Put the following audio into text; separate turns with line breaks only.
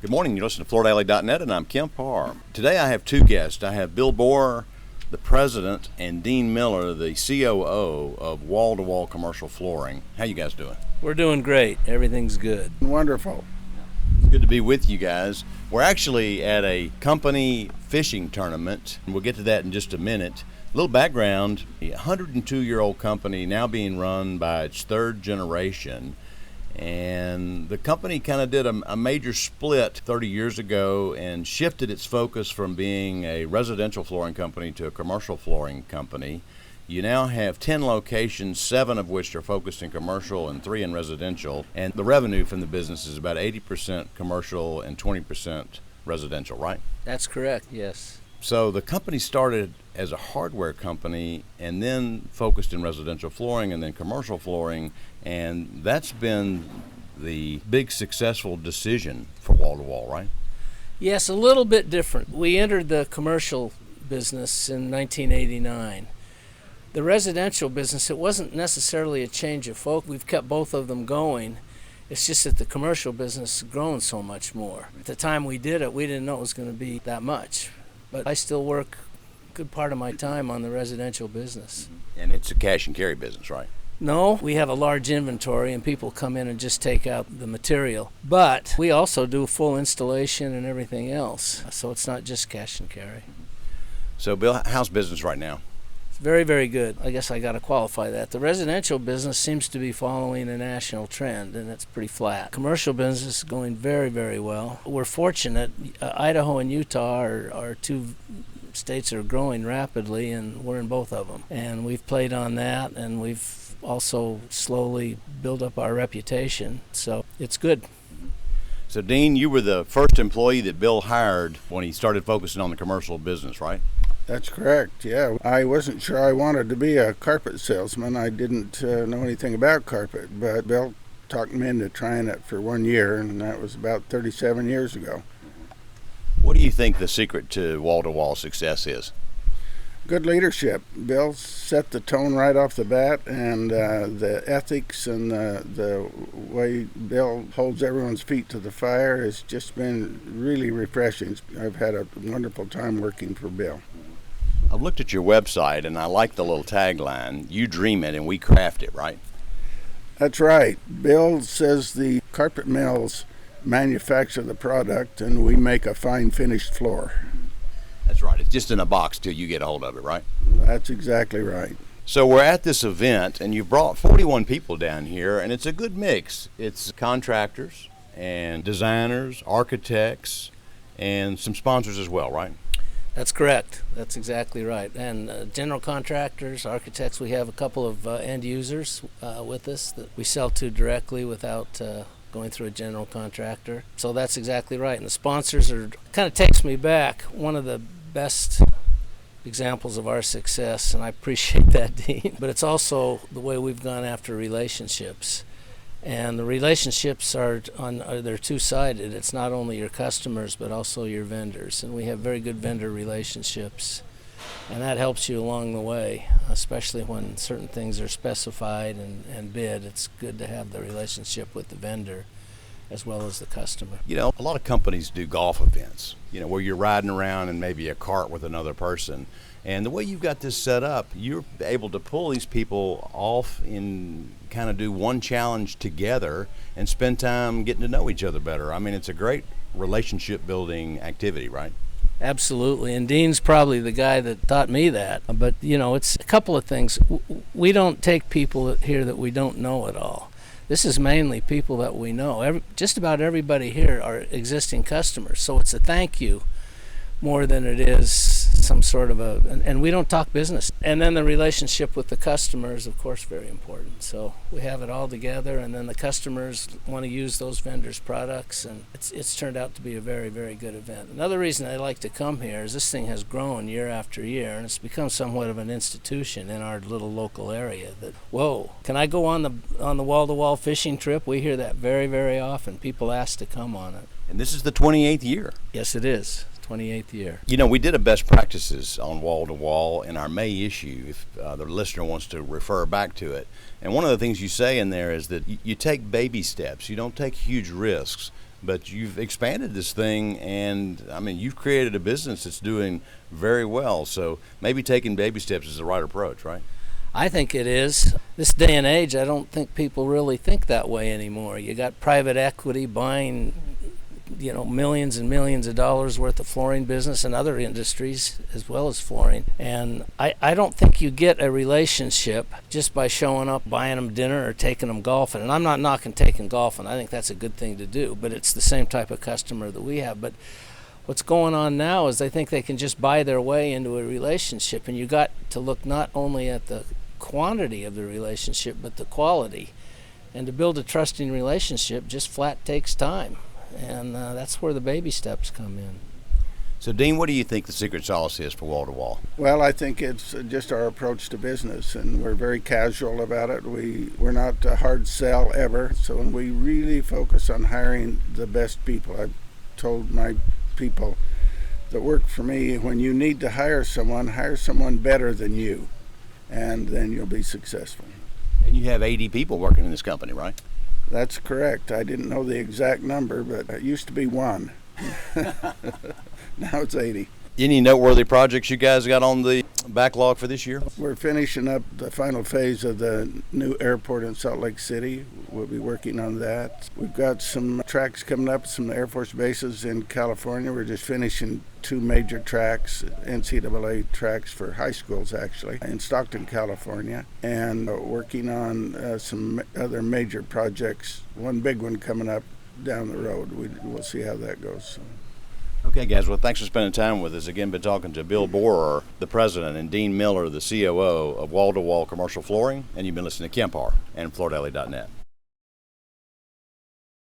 Good morning. You're listening to FloorDaily.net, and I'm Kemp Harr. Today I have two guests. I have Bill Bohrer, the president, and Dean Miller, the COO of Wall to Wall Commercial Flooring. How you guys doing?
We're doing great. Everything's good.
Wonderful.
It's good to be with you guys. We're actually at a company fishing tournament. We'll get to that in just a minute. A little background, a 102-year-old company now being run by its third generation. And the company kind of did a major split 30 years ago and shifted its focus from being a residential flooring company to a commercial flooring company. You now have 10 locations, 7 of which are focused in commercial and 3 in residential. And the revenue from the business is about 80% commercial and 20% residential, right?
That's correct, yes.
So the company started as a hardware company and then focused in residential flooring and then commercial flooring, and that's been the big successful decision for Wall to Wall, right?
Yes, a little bit different. We entered the commercial business in 1989. The residential business, it wasn't necessarily a change of focus. We've kept both of them going. It's just that the commercial business has grown so much more. At the time we did it, we didn't know it was going to be that much. But I still work a good part of my time on the residential business.
And it's a cash and carry business, right?
No, we have a large inventory and people come in and just take out the material. But we also do full installation and everything else. So it's not just cash and carry.
So Bill, how's business right now?
It's very, very good. I guess I got to qualify that. The residential business seems to be following a national trend, and it's pretty flat. Commercial business is going very, very well. We're fortunate. Idaho and Utah are two states that are growing rapidly, and we're in both of them. And we've played on that, and we've also slowly built up our reputation. So it's good.
So Dean, you were the first employee that Bill hired when he started focusing on the commercial business, right?
That's correct, yeah. I wasn't sure I wanted to be a carpet salesman. I didn't know anything about carpet, but Bill talked me into trying it for 1 year, and that was about 37 years ago.
What do you think the secret to wall-to-wall success is?
Good leadership. Bill set the tone right off the bat, and the ethics and the way Bill holds everyone's feet to the fire has just been really refreshing. I've had a wonderful time working for Bill.
I've looked at your website and I like the little tagline, "You dream it and we craft it," right?
That's right. Bill says the carpet mills manufacture the product and we make a fine finished floor.
That's right. It's just in a box till you get a hold of it, right?
That's exactly right.
So we're at this event and you've brought 41 people down here, and it's a good mix. It's contractors and designers, architects, and some sponsors as well, right?
That's correct. That's exactly right. And general contractors, architects, we have a couple of end users with us that we sell to directly without going through a general contractor. So that's exactly right. And the sponsors kind of takes me back. One of the best examples of our success, and I appreciate that, Dean, but it's also the way we've gone after relationships. And the relationships are they're two-sided. It's not only your customers, but also your vendors. And we have very good vendor relationships. And that helps you along the way, especially when certain things are specified and bid. It's good to have the relationship with the vendor as well as the customer.
You know, a lot of companies do golf events, where you're riding around in maybe a cart with another person. And the way you've got this set up, you're able to pull these people off and kind of do one challenge together and spend time getting to know each other better. I mean, it's a great relationship building activity, right?
Absolutely. And Dean's probably the guy that taught me that. But, it's a couple of things. We don't take people here that we don't know at all. This is mainly people that we know. Just about everybody here are existing customers. So it's a thank you more than it is some sort of and we don't talk business. And then the relationship with the customer is, of course, very important. So we have it all together, and then the customers want to use those vendors' products, and it's turned out to be a very, very good event. Another reason I like to come here is this thing has grown year after year, and it's become somewhat of an institution in our little local area that, whoa, can I go on the wall-to-wall fishing trip? We hear that very, very often. People ask to come on it.
And this is the 28th year.
Yes, it is. 28th year.
We did a best practices on Wall to Wall in our May issue, if the listener wants to refer back to it. And one of the things you say in there is that you take baby steps. You don't take huge risks, but you've expanded this thing, and I mean, you've created a business that's doing very well. So maybe taking baby steps is the right approach, right?
I think it is. This day and age, I don't think people really think that way anymore. You got private equity buying, millions and millions of dollars worth of flooring business and other industries as well as flooring. And I don't think you get a relationship just by showing up, buying them dinner or taking them golfing. And I'm not knocking taking golfing. I think that's a good thing to do, but it's the same type of customer that we have. But what's going on now is they think they can just buy their way into a relationship, and you got to look not only at the quantity of the relationship but the quality. And to build a trusting relationship just flat takes time. And that's where the baby steps come in.
So, Dean, what do you think the secret sauce is for Wall to Wall?
Well, I think it's just our approach to business, and we're very casual about it. We're not a hard sell ever, so we really focus on hiring the best people. I've told my people that work for me, when you need to hire someone better than you, and then you'll be successful.
And you have 80 people working in this company, right?
That's correct. I didn't know the exact number, but it used to be 1. Now it's 80.
Any noteworthy projects you guys got on the backlog for this year?
We're finishing up the final phase of the new airport in Salt Lake City. We'll be working on that. We've got some tracks coming up, some Air Force bases in California. We're just finishing 2 major tracks, NCAA tracks for high schools actually, in Stockton, California, and working on some other major projects. One big one coming up down the road. We'll see how that goes.
Okay, guys. Well, thanks for spending time with us. Again, been talking to Bill Bohrer, the president, and Dean Miller, the COO of Wall to Wall Commercial Flooring. And you've been listening to Kemp Harr and FloorDaily.net.